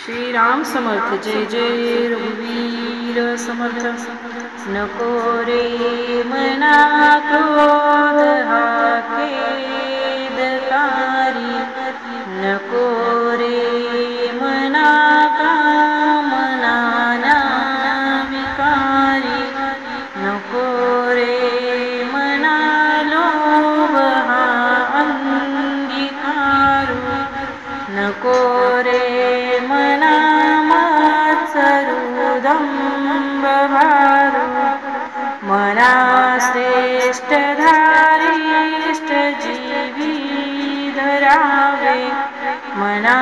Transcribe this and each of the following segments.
श्रीराम समर्थ जय जय रघुवीर समर्थ। नको रे मना क्रोध हा खेदकारी, नको रे मना कामना ना विकारी, नको रे मना लोभ हा अंगीकारू, नको रे मना मात्सरू दंभ भारू, मना श्रेष्ठ धारिष्ठ जीवी धरावे, मना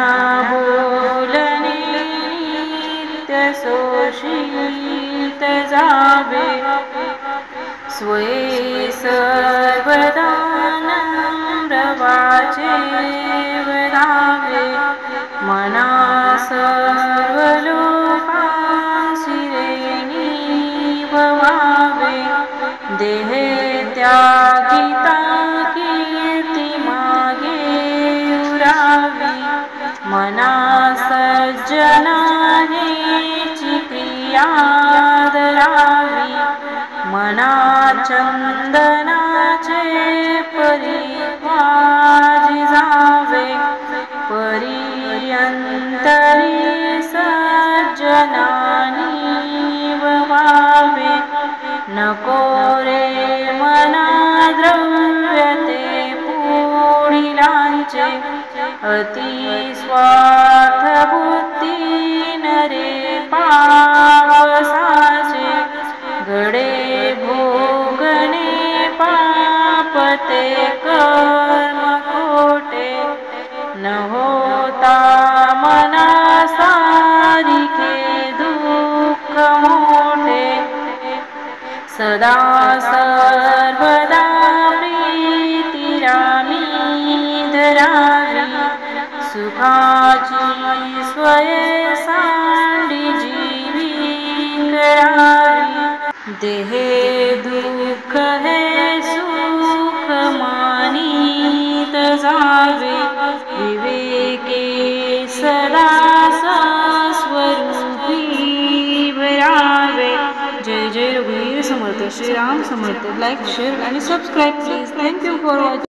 बोलणे नित्य शोषित जावे, स्वये सर्वदा नम्रवाचे वदावे, मना सर्व लोकांसी निभवावे, देहे त्यागिता कीर्ती मागे उरावी, मना सज्जना हेची क्रिया धरावी, मना चंदनाचे परिवाजी जावे, परियंतरी सज्जनानी ववावे, नको रे मना द्रव्य ते पुढिलांचे, अति स्वार्थ बुद्धी नरे पावसाचे, घडे भोगणे पापते कर्म खोटे, न होता मना सारिखे दुःख मोठे, सदा सर्वदा प्रीती रामी धरावी, सुखाची स्वये सांडी जीवी करावी, देहे दुःख हे सुख मानित जावे, विवेके सदा स्वरूपी भरावे। जय जय रघुवीर समर्थ श्रीराम समर्थ। लाईक शेअर आणि subscribe please. Thank you for watching.